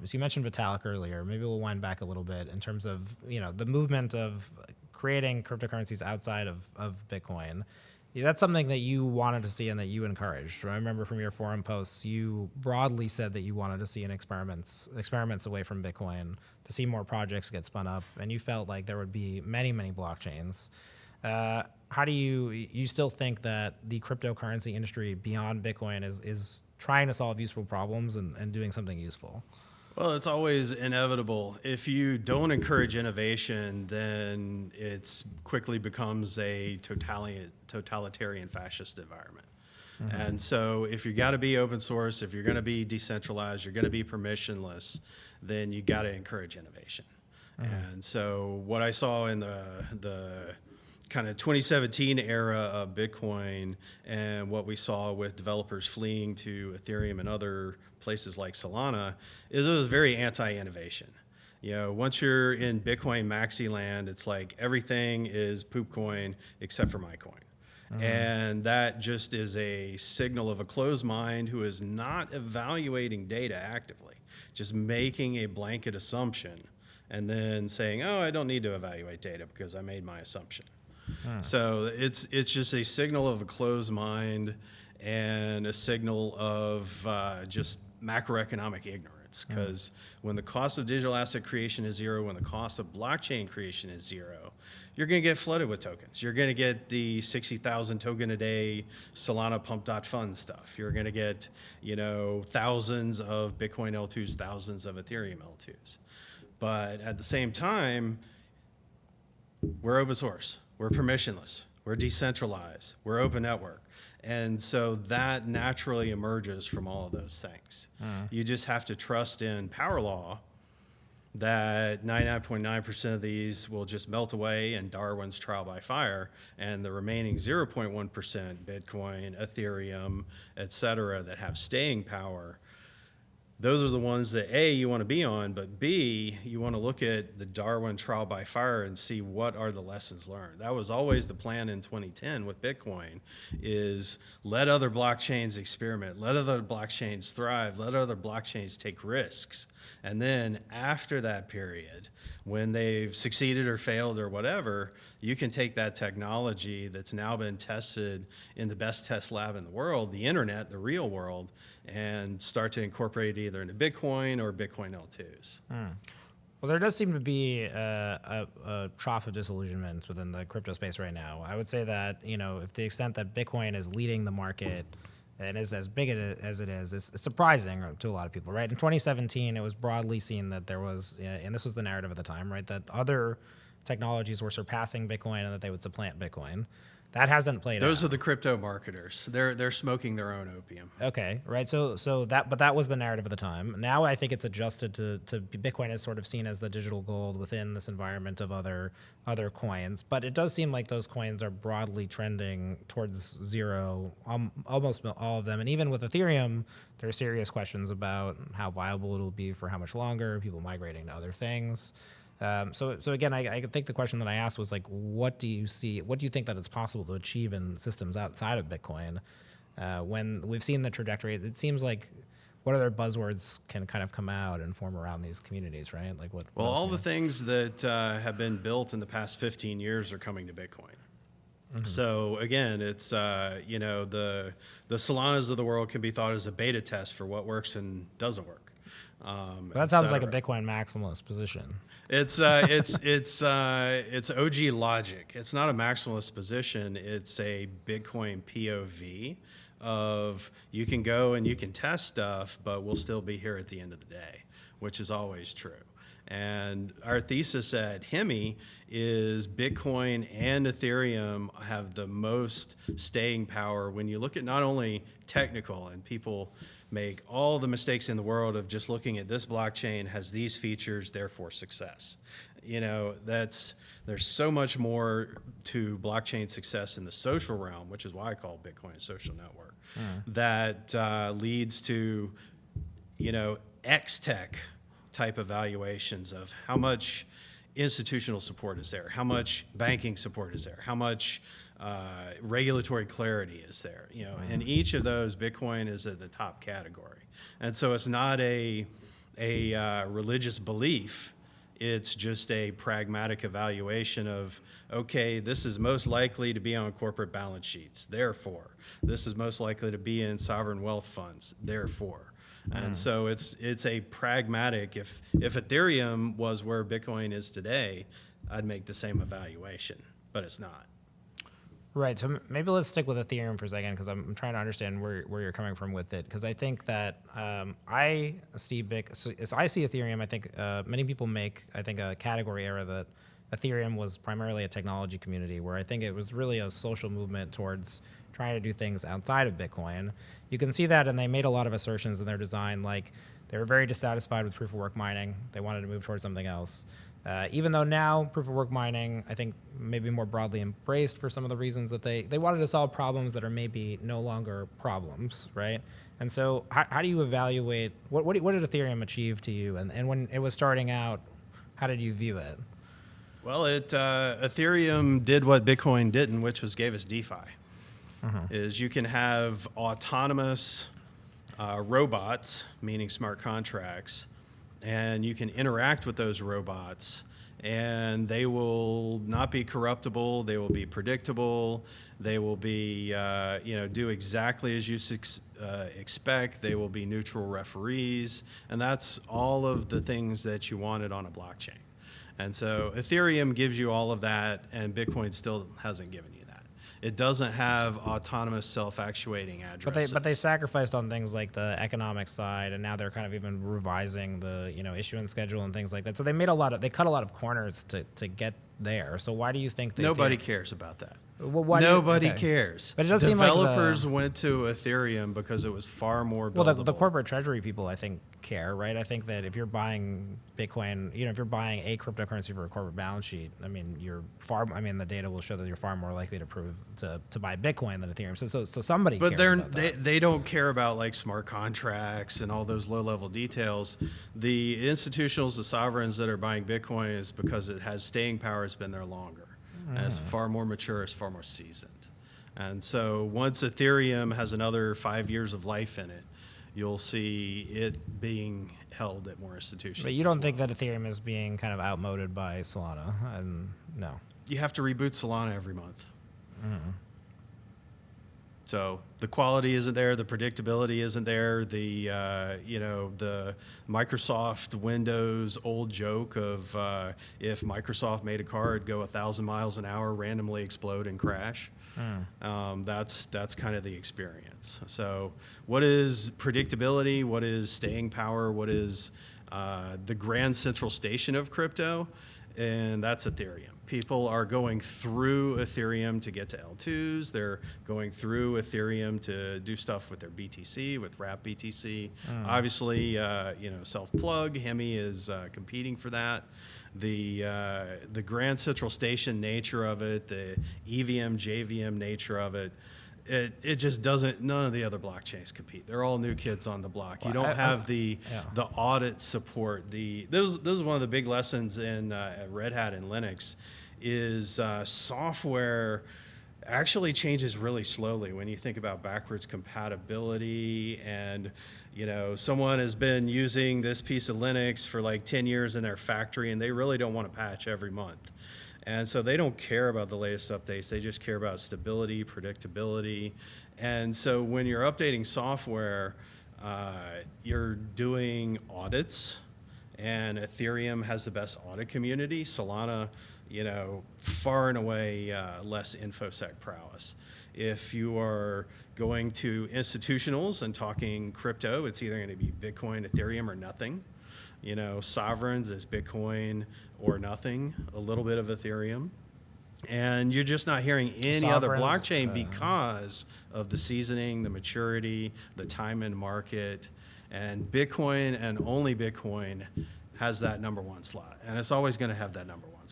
So you mentioned Vitalik earlier. Maybe we'll wind back a little bit in terms of, the movement of creating cryptocurrencies outside of Bitcoin. Yeah, that's something that you wanted to see and that you encouraged. I remember from your forum posts, you broadly said that you wanted to see experiments away from Bitcoin, to see more projects get spun up, and you felt like there would be many, many blockchains. How do you still think that the cryptocurrency industry beyond Bitcoin is trying to solve useful problems and doing something useful? Well, it's always inevitable. If you don't encourage innovation, then it quickly becomes a totalitarian fascist environment. Mm-hmm. And so if you got to be open source, if you're going to be decentralized, you're going to be permissionless, then you got to encourage innovation. Mm-hmm. And so what I saw in the kind of 2017 era of Bitcoin, and what we saw with developers fleeing to Ethereum and other places like Solana, is it was very anti-innovation. Once you're in Bitcoin maxi land, it's like everything is poop coin except for my coin. Mm-hmm. And that just is a signal of a closed mind who is not evaluating data actively, just making a blanket assumption and then saying, oh, I don't need to evaluate data because I made my assumption. So it's just a signal of a closed mind and a signal of just macroeconomic ignorance. Because when the cost of digital asset creation is zero, when the cost of blockchain creation is zero, you're going to get flooded with tokens. You're going to get the 60,000 token a day Solana pump.fun stuff. You're going to get, thousands of Bitcoin L2s, thousands of Ethereum L2s. But at the same time, we're open source. We're permissionless, we're decentralized, we're open network. And so that naturally emerges from all of those things. You just have to trust in power law that 99.9% of these will just melt away in Darwin's trial by fire, and the remaining 0.1%, Bitcoin, Ethereum, et cetera, that have staying power, those are the ones that A, you want to be on, but B, you want to look at the Darwin trial by fire and see what are the lessons learned. That was always the plan in 2010 with Bitcoin, is let other blockchains experiment, let other blockchains thrive, let other blockchains take risks. And then after that period, when they've succeeded or failed or whatever, you can take that technology that's now been tested in the best test lab in the world, the internet, the real world, and start to incorporate it either into Bitcoin or Bitcoin L2s. Well, there does seem to be a trough of disillusionment within the crypto space right now. I would say that, if the extent that Bitcoin is leading the market and is as big as it is, it's surprising to a lot of people, right? In 2017, it was broadly seen that there was, and this was the narrative at the time, right, that other technologies were surpassing Bitcoin and that they would supplant Bitcoin. That hasn't played out. Those are the crypto marketers. They're smoking their own opium. Okay, right. So that was the narrative at the time. Now I think it's adjusted to Bitcoin is sort of seen as the digital gold within this environment of other coins. But it does seem like those coins are broadly trending towards zero, almost all of them. And even with Ethereum, there are serious questions about how viable it will be for how much longer, people migrating to other things. So again, I think the question that I asked was like, what do you think that it's possible to achieve in systems outside of Bitcoin? When we've seen the trajectory, it seems like what other buzzwords can kind of come out and form around these communities, right? Like what? Well, all the things that have been built in the past 15 years are coming to Bitcoin. Mm-hmm. So again, it's the Solanas of the world can be thought as a beta test for what works and doesn't work. That sounds like a Bitcoin maximalist position. It's OG logic. It's not a maximalist position. It's a Bitcoin POV of you can go and you can test stuff, but we'll still be here at the end of the day, which is always true. And our thesis at Hemi is Bitcoin and Ethereum have the most staying power when you look at not only technical, and people make all the mistakes in the world of just looking at this blockchain has these features, therefore success. There's so much more to blockchain success in the social realm, which is why I call Bitcoin a social network, that leads to, X-Tech type evaluations of how much institutional support is there, how much banking support is there, how much regulatory clarity is there. And each of those, Bitcoin is at the top category. And so it's not a a religious belief. It's just a pragmatic evaluation of, okay, this is most likely to be on corporate balance sheets. Therefore, this is most likely to be in sovereign wealth funds. Therefore. And so it's a pragmatic, if Ethereum was where Bitcoin is today, I'd make the same evaluation, but it's not. Right. So maybe let's stick with Ethereum for a second, because I'm trying to understand where you're coming from with it. Because I think that I see Ethereum. I think many people make, I think, a category error that Ethereum was primarily a technology community, where I think it was really a social movement towards trying to do things outside of Bitcoin. You can see that, and they made a lot of assertions in their design, like they were very dissatisfied with proof of work mining. They wanted to move towards something else. Even though now proof of work mining, I think, maybe more broadly embraced for some of the reasons that they wanted to solve problems that are maybe no longer problems, right? And so how do you evaluate, what did Ethereum achieve to you? And when it was starting out, how did you view it? Well, Ethereum did what Bitcoin didn't, which was gave us DeFi. Is you can have autonomous robots, meaning smart contracts, and you can interact with those robots, and they will not be corruptible. They will be predictable. They will be, do exactly as you expect. They will be neutral referees, and that's all of the things that you wanted on a blockchain. And so Ethereum gives you all of that, and Bitcoin still hasn't given you that. It doesn't have autonomous self-actuating addresses. But they sacrificed on things like the economic side, and now they're kind of even revising the issuance schedule and things like that. So they cut a lot of corners to get there. So why do you think nobody cares about that? Well, nobody cares. But it does seem like developers went to Ethereum because it was far more buildable. Well, the corporate treasury people, I think, care, right? I think that if you're buying Bitcoin, if you're buying a cryptocurrency for a corporate balance sheet, I mean, the data will show that you're far more likely to buy Bitcoin than Ethereum. So somebody cares about that. They don't care about like smart contracts and all those low-level details. The institutionals, the sovereigns that are buying Bitcoin is because it has staying power. It's been there longer. And it's far more mature, it's far more seasoned. And so once Ethereum has another 5 years of life in it, you'll see it being held at more institutions. But you don't think that Ethereum is being kind of outmoded by Solana? And no. You have to reboot Solana every month. So the quality isn't there, the predictability isn't there, the Microsoft Windows old joke of if Microsoft made a car, it'd go 1,000 miles an hour, randomly explode and crash. That's kind of the experience. So what is predictability? What is staying power? What is the grand central station of crypto? And that's Ethereum. People are going through Ethereum to get to L2s. They're going through Ethereum to do stuff with their BTC, with Wrap BTC. Obviously, self-plug, Hemi is competing for that. The grand central station nature of it, the EVM, JVM nature of it, it just doesn't, none of the other blockchains compete. They're all new kids on the block. You don't have the audit support. This is one of the big lessons in Red Hat and Linux is software actually changes really slowly when you think about backwards compatibility. And someone has been using this piece of Linux for like 10 years in their factory, and they really don't want to patch every month. And so they don't care about the latest updates. They just care about stability, predictability. And so when you're updating software, you're doing audits, and Ethereum has the best audit community. Solana, far and away less InfoSec prowess. If you are going to institutionals and talking crypto, it's either going to be Bitcoin, Ethereum, or nothing. Sovereigns is Bitcoin or nothing, a little bit of Ethereum. And you're just not hearing any other blockchain because of the seasoning, the maturity, the time in market. And Bitcoin and only Bitcoin has that #1 slot. And it's always going to have that #1 slot.